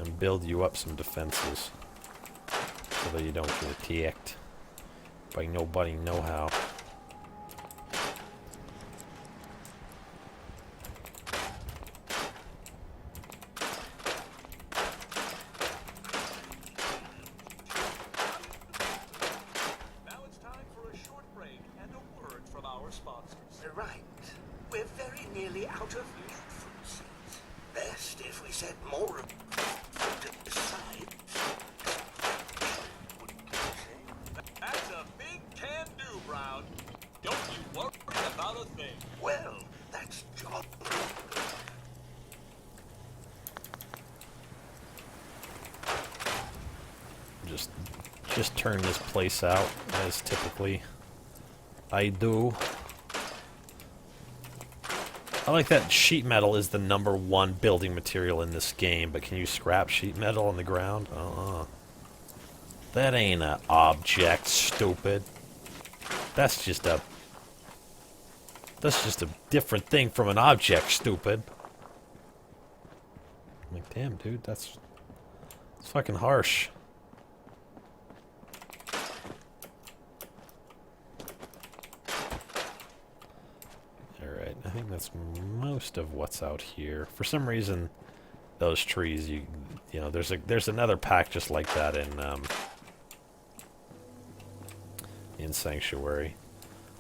And build you up some defenses. So that you don't get attacked by nobody know how. Now it's time for a short break and a word from our sponsors. Right. We're very nearly out of new fruit seeds. Best if we set more of fruit aside. That's a big can-do, Brown. Don't you worry about a thing. Well, that's job. Just turn this place out as typically I do. I like that sheet metal is the #1 building material in this game, but can you scrap sheet metal on the ground? That ain't an object, stupid. That's just a different thing from an object, stupid. I'm like, damn, dude, it's fucking harsh. Alright, I think that's most of what's out here. For some reason, those trees, you know, there's another pack just like that in Sanctuary.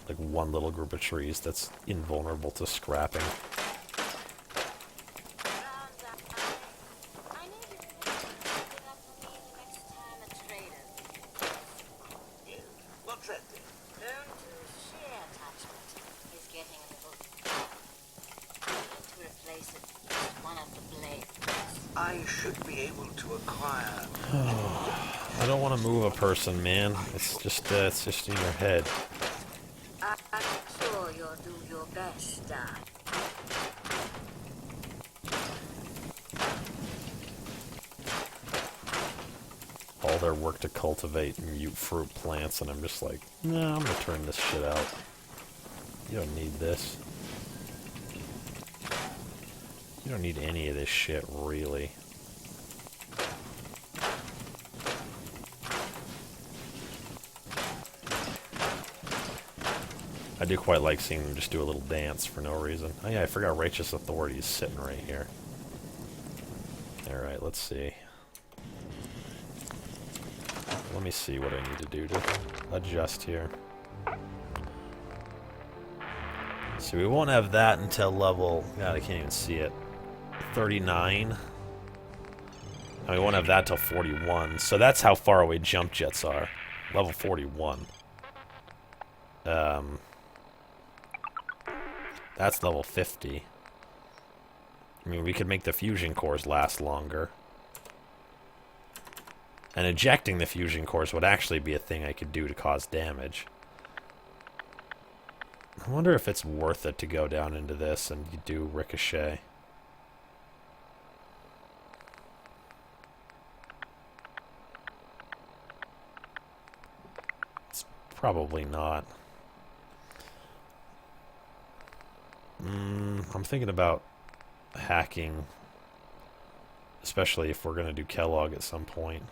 Like one little group of trees that's invulnerable to scrapping. What's that then? Shear attachment is getting a little we need to replace it with one of the blades. I should be able to acquire. I don't want to move a person, man. It's just in your head. I'm sure you'll do your best, Doc. All their work to cultivate mute fruit plants, and I'm just like, nah, I'm gonna turn this shit out. You don't need this. You don't need any of this shit, really. I do quite like seeing them just do a little dance for no reason. Oh yeah, I forgot Righteous Authority is sitting right here. Alright, let's see. Let me see what I need to do to adjust here. So we won't have that until level... God, I can't even see it. 39. And we won't have that till 41. So that's how far away jump jets are. Level 41. That's level 50. I mean, we could make the fusion cores last longer. And ejecting the fusion cores would actually be a thing I could do to cause damage. I wonder if it's worth it to go down into this and do Ricochet. It's probably not. I'm thinking about hacking, especially if we're going to do Kellogg at some point.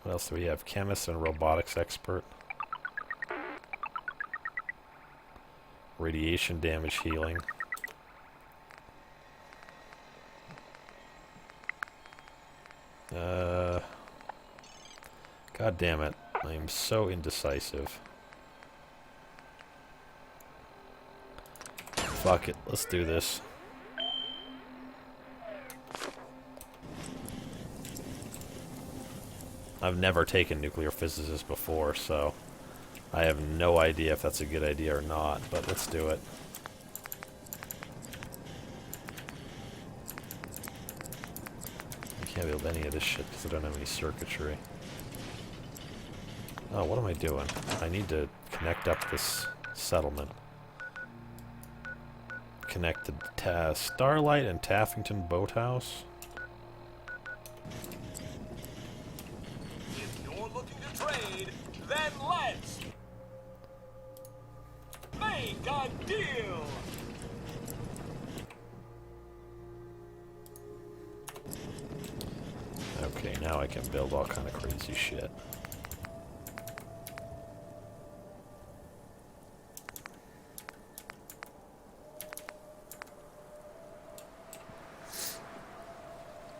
What else do we have? Chemist and robotics expert. Radiation damage healing. God damn it. I am so indecisive. Fuck it. Let's do this. I've never taken nuclear physicist before, so I have no idea if that's a good idea or not, but let's do it. I can't build any of this shit because I don't have any circuitry. Oh, what am I doing? I need to connect up this settlement. Connect the Starlight and Taffington Boathouse. If you're looking to trade, then let's make make a deal! Okay, now I can build all kind of crazy shit.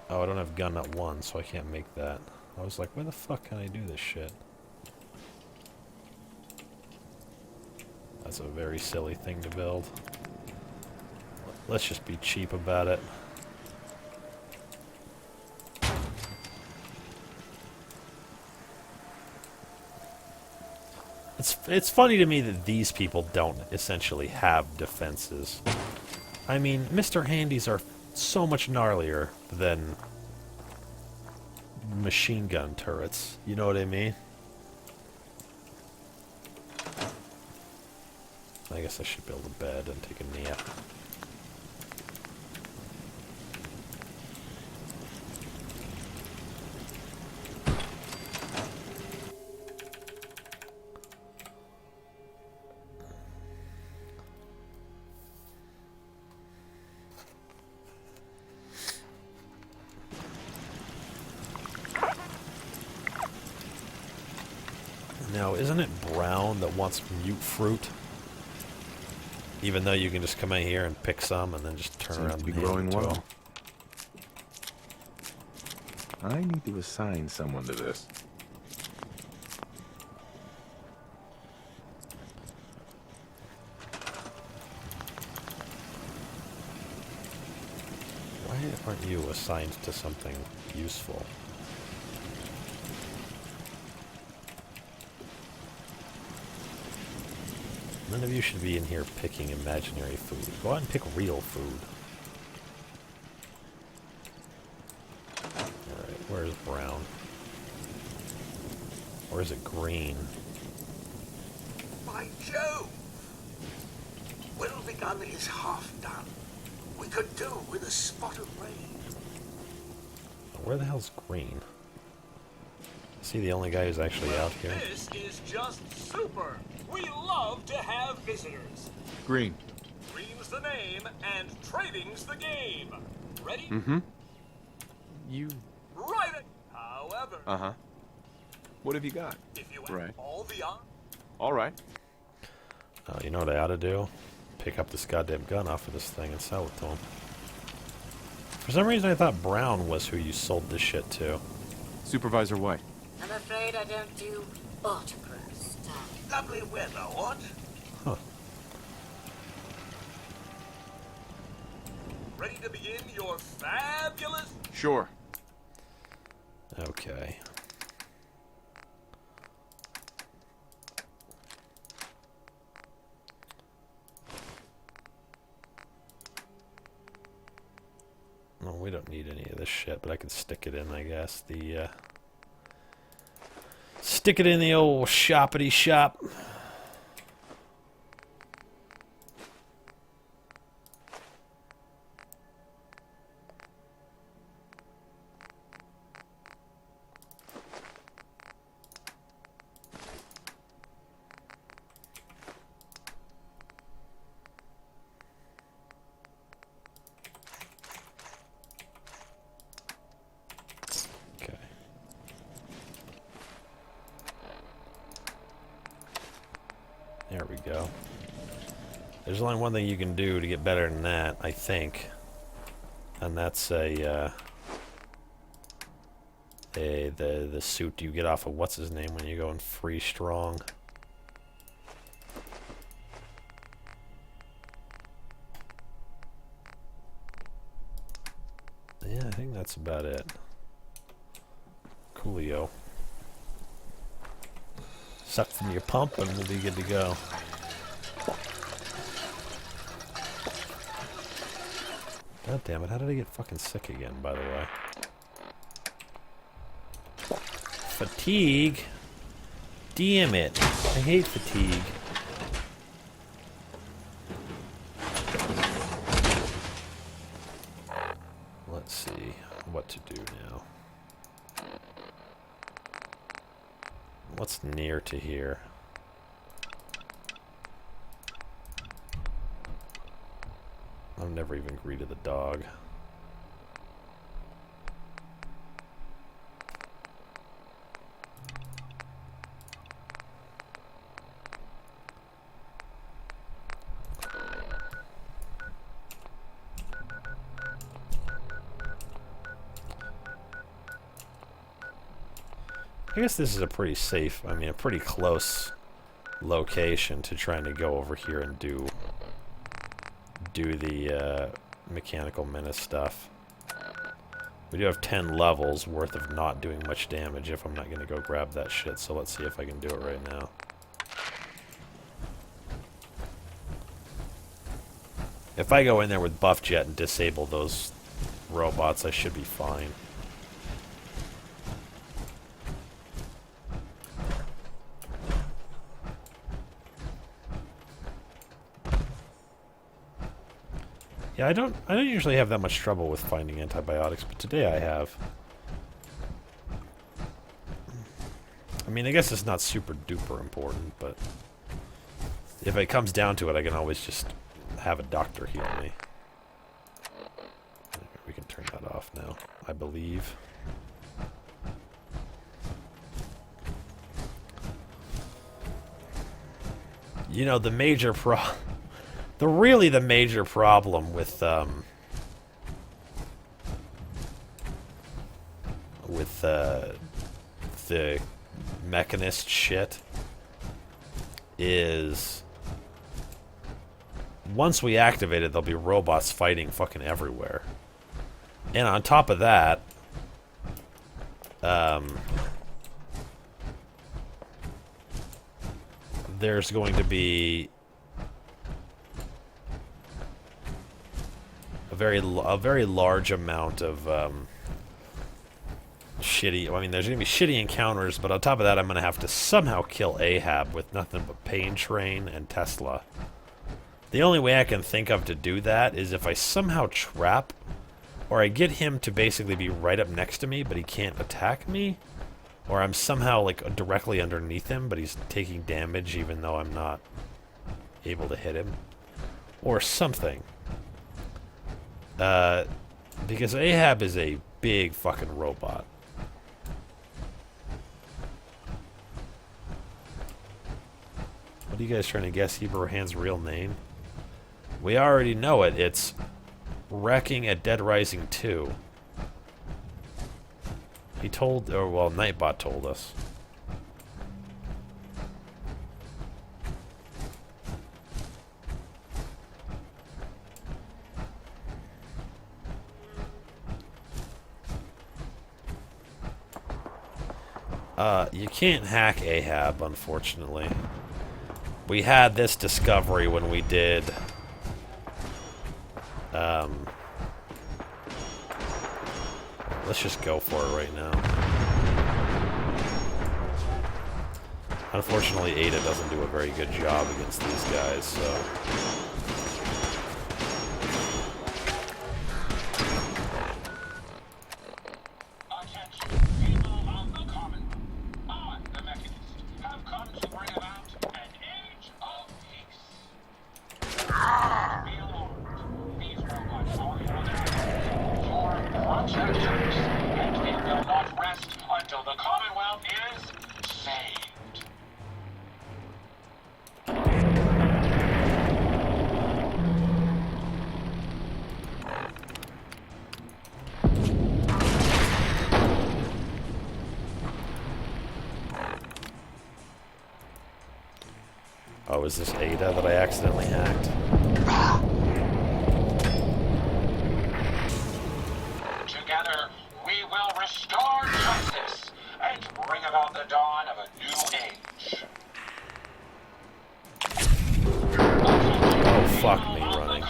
Oh, I don't have gun at 1, so I can't make that. I was like, where the fuck can I do this shit? That's a very silly thing to build. Let's just be cheap about it. It's funny to me that these people don't essentially have defenses. I mean, Mr. Handys are so much gnarlier than machine gun turrets. You know what I mean? I guess I should build a bed and take a nap. Now, isn't it Brown that wants mute fruit? Even though you can just come in here and pick some and then just turn around and hand growing it to well. him. I need to assign someone to this. Why aren't you assigned to something useful? None of you should be in here picking imaginary food. Go out and pick real food. Alright, where's Brown? Or is it green? By Jove! Will begun is half done. We could do with a spot of rain. Where the hell's green? Is he the only guy who's actually out here? This is just super! We love to have visitors. Green. Green's the name, and trading's the game. Ready? Mm-hmm. You... Right it! However, Uh-huh. What have you got? if you have Right. all the All right. Oh, you know what I ought to do? Pick up this goddamn gun off of this thing and sell it to him. For some reason I thought Brown was who you sold this shit to. Supervisor White. I'm afraid I don't do autograph stuff. Lovely weather, what? Huh. ready to begin your fabulous... Sure. Okay. No, we don't need any of this shit, but I can stick it in, I guess. Stick it in the old shoppity shop. Okay. There we go. There's only one thing you can do to get better than that, I think. And that's the suit you get off of what's his name when you go in free strong. Yeah, I think that's about it. Coolio. Suck from your pump and we'll be good to go. God damn it, how did I get fucking sick again, by the way? Fatigue? Damn it. I hate fatigue. Let's see what to do now. What's near to here? I've never even greeted the dog. I guess this is a pretty safe, I mean, a pretty close location to trying to go over here and do the mechanical menace stuff. We do have 10 levels worth of not doing much damage if I'm not going to go grab that shit, so let's see if I can do it right now. If I go in there with Buff Jet and disable those robots, I should be fine. Yeah, I don't usually have that much trouble with finding antibiotics, but today I have. I mean, I guess it's not super duper important, but if it comes down to it, I can always just have a doctor heal me. We can turn that off now, I believe. You know, the major the major problem with the mechanist shit is once we activate it, there'll be robots fighting fucking everywhere. And on top of that, there's going to be a very large amount of shitty. I mean, there's gonna be shitty encounters, but on top of that, I'm gonna have to somehow kill Ahab with nothing but Pain Train and Tesla. The only way I can think of to do that is if I somehow trap, or I get him to basically be right up next to me, but he can't attack me, or I'm somehow like directly underneath him, but he's taking damage even though I'm not able to hit him, or something. Because Ahab is a big fucking robot. What are you guys trying to guess Abraham's real name? We already know it. It's Wrecking at Dead Rising 2. He told, or well, Nightbot told us. You can't hack Ahab, unfortunately. We had this discovery when we did... let's just go for it right now. Unfortunately, Ada doesn't do a very good job against these guys, so... Oh, is this Ada that I accidentally hacked? Together, we will restore justice and bring about the dawn of a new age. Oh, fuck me running.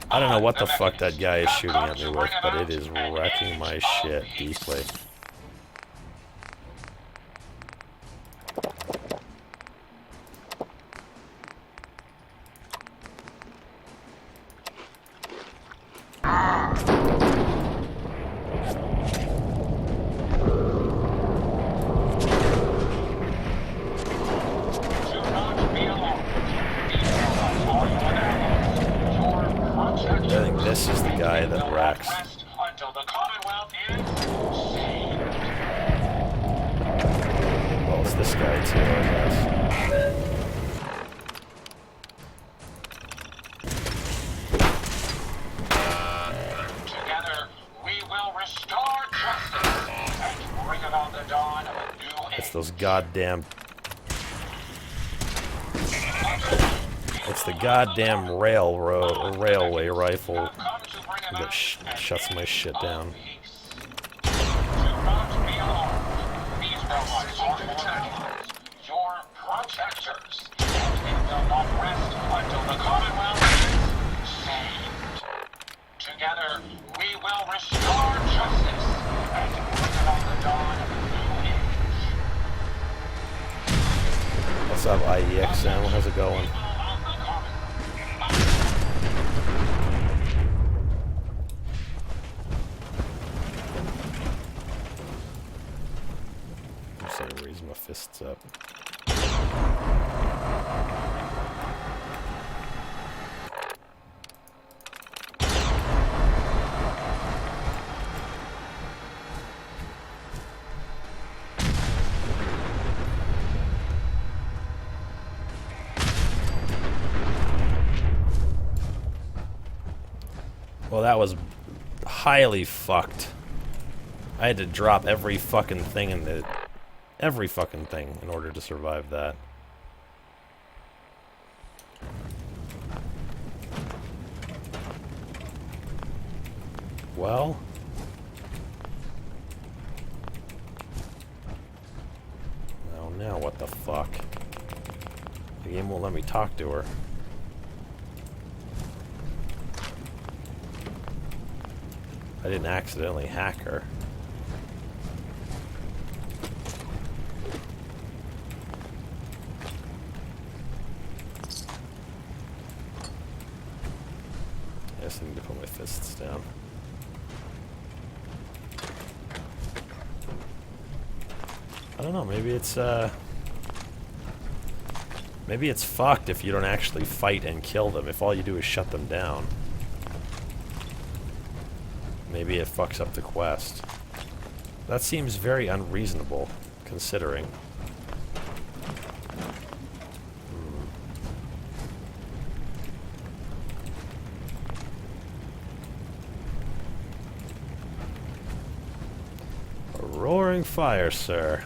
I don't know what the fuck that guy is shooting at me with, but it is wrecking my shit deeply. guy We that will not wrecks. rest until the Commonwealth is saved. Well, it's this guy too, I guess. Together, we will restore justice and bring about the dawn of a new age. It's those goddamn... It's the goddamn railway rifle that shuts my shit down. Do not be alarmed. These robots are protectors, your protectors, and they will not rest until the Commonwealth is saved. Together, we will restore justice and bring about the dawn of a new age. What's up, IEXM? How's it going? I'm just gonna raise my fists up. Well, that was highly fucked. I had to drop every fucking thing in the... Every fucking thing in order to survive that. Well... Oh, now what the fuck? The game won't let me talk to her. I didn't accidentally hack her. I just need to put my fists down. I don't know, maybe it's fucked if you don't actually fight and kill them, if all you do is shut them down. Maybe it fucks up the quest. That seems very unreasonable, considering. A roaring fire, sir.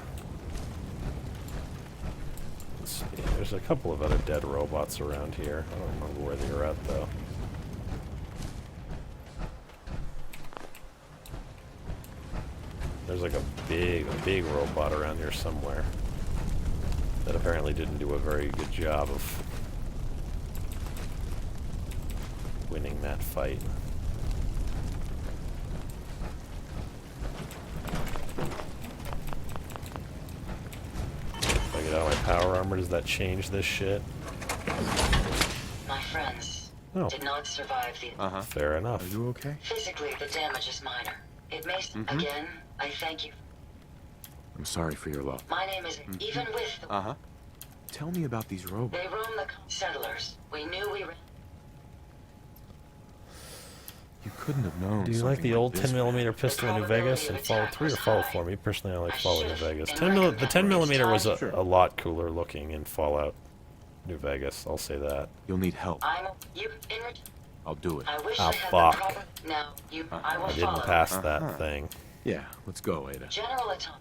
Let's see, there's a couple of other dead robots around here. I don't remember where they were at, though. There's like a big robot around here somewhere that apparently didn't do a very good job of winning that fight. If I get out of my power armor, does that change this shit? My friends Oh. did not survive the... Fair enough. Are you okay? Physically, the damage is minor. It may... Again, I thank you. I'm sorry for your loss. My name is... Even with the... Uh-huh. Tell me about these robots. They roam the settlers. We knew we were... You couldn't have known. Do you like the old this 10mm pistol in New Vegas and Fallout 3 or Fallout 4? Me personally, I like Fallout New Vegas. The 10mm was a lot cooler looking in Fallout New Vegas. I'll say that. You'll need help. I'm... You... In... I'll do it. I wish Ah, I had fuck. the proper... Now, you... I will I didn't follow. pass that thing. Yeah, let's go, Ada. General Atom...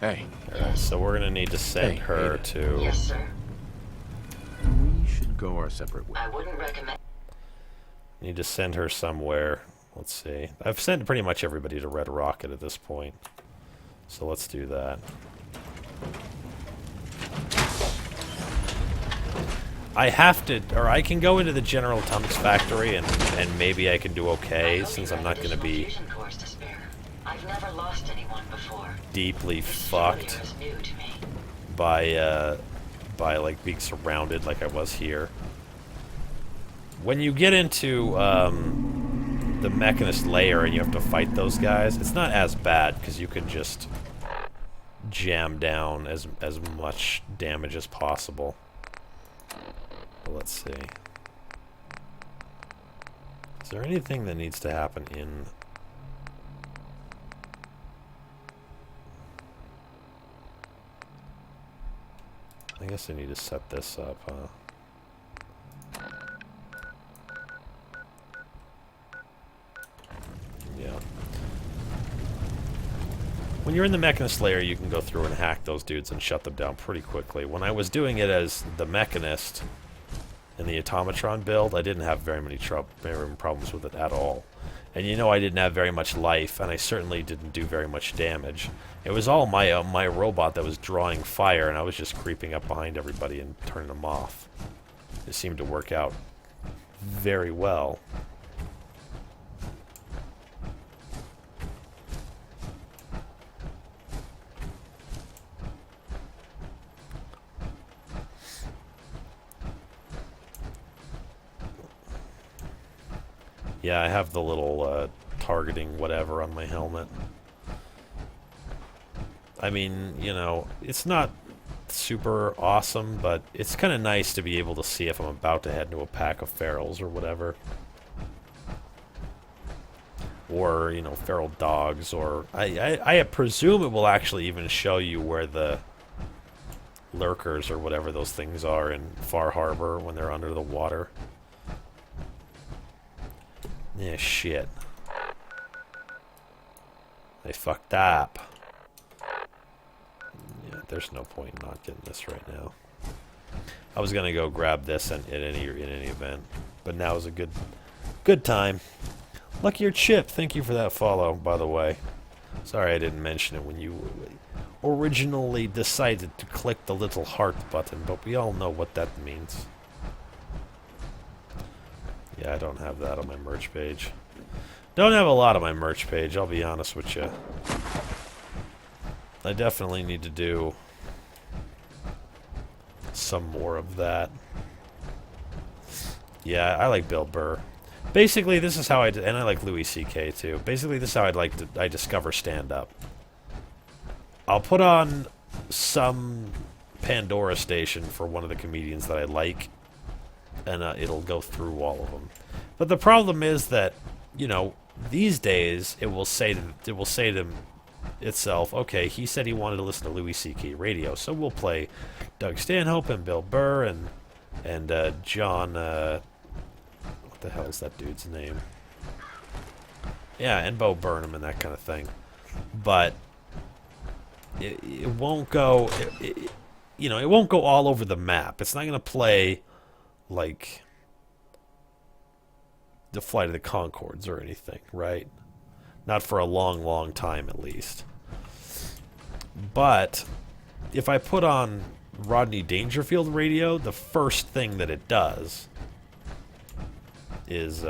Hey, Alright, so we're gonna need to send Hey, her Ada. to... Yes, sir. we should go our separate ways. I wouldn't recommend... Need to send her somewhere. Let's see. I've sent pretty much everybody to Red Rocket at this point. So let's do that. I have to, or I can go into the General Atomics factory and maybe I can do okay since I'm not going to be I've never lost anyone before. deeply This fucked failure is new to me. by like being surrounded like I was here. When you get into the Mechanist layer and you have to fight those guys, it's not as bad because you can just jam down as much damage as possible. But let's see. there anything that needs to happen in... I guess I need to set this up, huh? Yeah. When you're in the Mechanist layer, you can go through and hack those dudes and shut them down pretty quickly. When I was doing it as the Mechanist in the Automatron build, I didn't have very many problems with it at all. And you know I didn't have very much life, and I certainly didn't do very much damage. It was all my robot that was drawing fire, and I was just creeping up behind everybody and turning them off. It seemed to work out very well. Yeah, I have the little targeting whatever on my helmet. I mean, you know, it's not super awesome, but it's kind of nice to be able to see if I'm about to head into a pack of ferals or whatever. Or, you know, feral dogs, or... I presume it will actually even show you where the lurkers or whatever those things are in Far Harbor when they're under the water. Yeah, shit. They fucked up. Yeah, there's no point in not getting this right now. I was gonna go grab this in any event, but now is a good time. Luckier Chip, thank you for that follow, by the way. Sorry I didn't mention it when you originally decided to click the little heart button, but we all know what that means. Yeah, I don't have that on my merch page. Don't have a lot on my merch page, I'll be honest with you. I definitely need to do some more of that. Yeah, I like Bill Burr. Basically, this is how and I like Louis C.K. too. Basically, this is how I discover stand-up. I'll put on some Pandora station for one of the comedians that I like, and it'll go through all of them. But the problem is that, you know, these days it will say to itself, okay, he said he wanted to listen to Louis C.K. radio, so we'll play Doug Stanhope and Bill Burr and John. What the hell is that dude's name? Yeah, and Bo Burnham and that kind of thing. But it won't go. You know, it won't go all over the map. It's not going to play like the Flight of the Conchords or anything, right? Not for a long, long time, at least. But if I put on Rodney Dangerfield radio, the first thing that it does is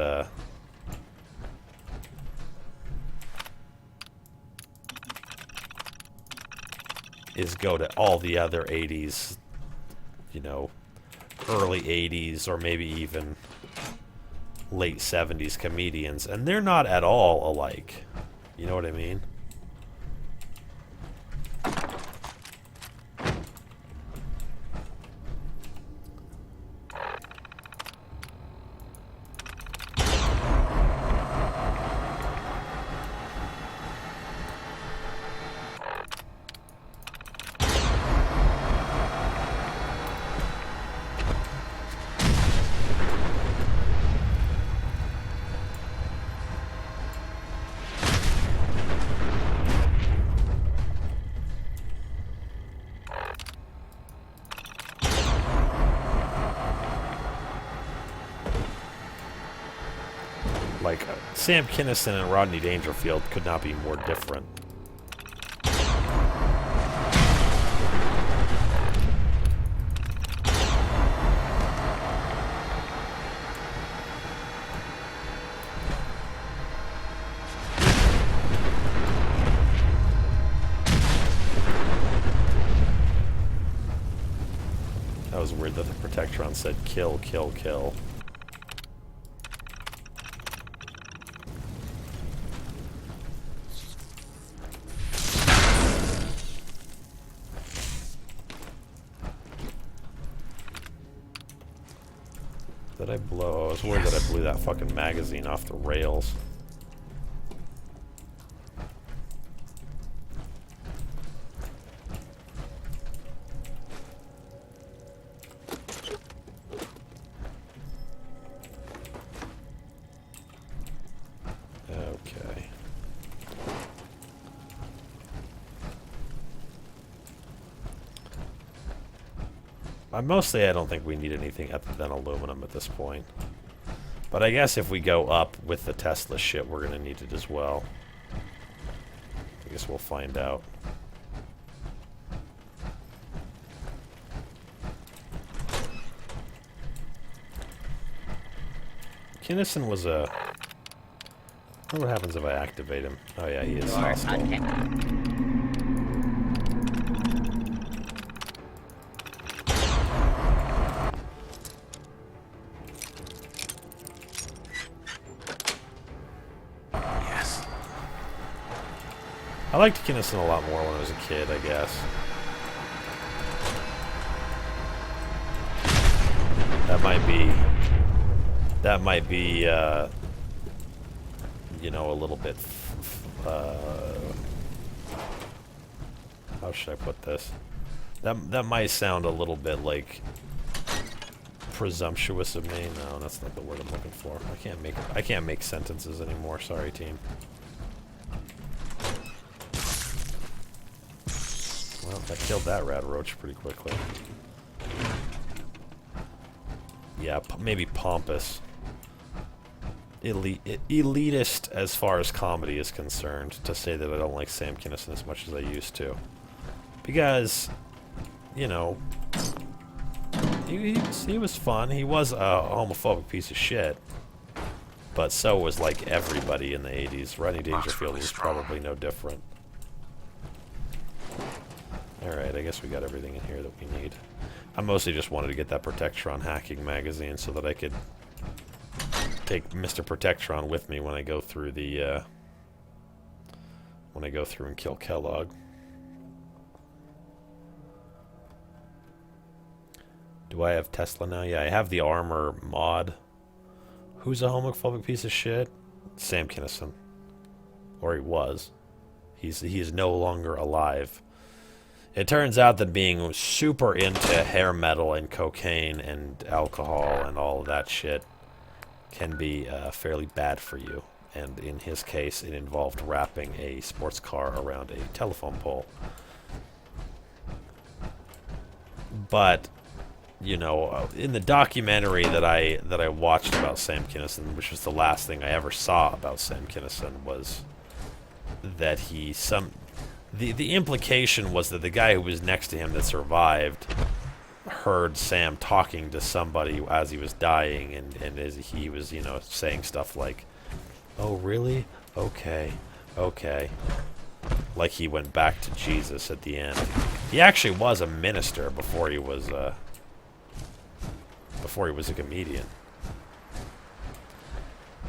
go to all the other 80s, you know, early 80s or maybe even late 70s comedians, and they're not at all alike. You know what I mean? Like, Sam Kinison and Rodney Dangerfield could not be more different. That was weird that the Protectron said kill, kill, kill. Did I blow? I was worried that I blew that fucking magazine off the rails. Okay. Mostly, I don't think we need anything other than aluminum at this point. But I guess if we go up with the Tesla shit, we're gonna need it as well. I guess we'll find out. Kinnison was a... I wonder what happens if I activate him. Oh yeah, he is hostile. Yes. I liked Kinnison a lot more when I was a kid, I guess. That might be, you know, a little bit, how should I put this? That might sound a little bit like presumptuous of me. No, that's not the word I'm looking for. I can't make sentences anymore. Sorry, team. Well, I killed that rat roach pretty quickly. Yeah, maybe pompous. Elitist as far as comedy is concerned, to say that I don't like Sam Kinison as much as I used to. Because, you know, he was fun. He was a homophobic piece of shit. But so was, like, everybody in the 80s. Rodney Dangerfield was probably no different. Alright, I guess we got everything in here that we need. I mostly just wanted to get that Protectron hacking magazine so that I could take Mr. Protectron with me when I go through the, when I go through and kill Kellogg. Do I have Tesla now? Yeah, I have the armor mod. Who's a homophobic piece of shit? Sam Kinison. Or he was. He is no longer alive. It turns out that being super into hair metal and cocaine and alcohol and all of that shit can be fairly bad for you. And in his case, it involved wrapping a sports car around a telephone pole. But, you know, in the documentary that I watched about Sam Kinison, which was the last thing I ever saw about Sam Kinison, was that the implication was that the guy who was next to him that survived heard Sam talking to somebody as he was dying, and as he was, you know, saying stuff like, "Oh, really? Okay, okay." Like he went back to Jesus at the end. He actually was a minister before he was a comedian.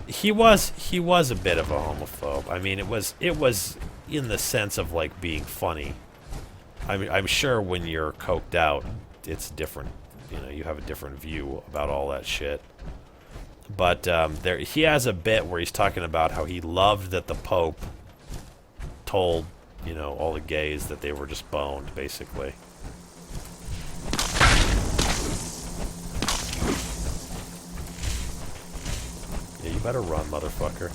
He was a bit of a homophobe. I mean, it was in the sense of like being funny. I mean, I'm sure when you're coked out, it's different. You know, you have a different view about all that shit. But he has a bit where he's talking about how he loved that the Pope told, you know, all the gays that they were just boned, basically. Yeah, you better run, motherfucker.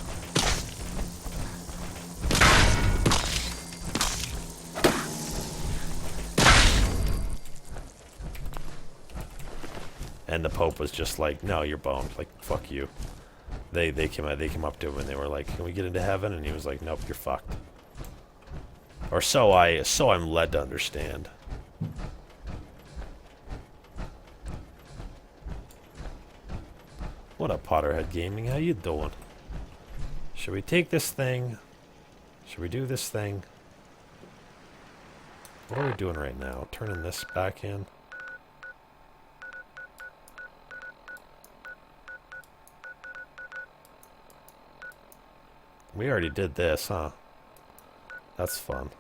And the Pope was just like, "No, you're boned. Like, fuck you." They came up to him and they were like, "Can we get into heaven?" And he was like, "Nope, you're fucked." Or so I'm led to understand. What up, Potterhead Gaming? How you doing? Should we take this thing? Should we do this thing? What are we doing right now? Turning this back in? We already did this, huh? That's fun.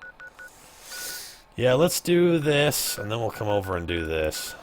Yeah, let's do this, and then we'll come over and do this.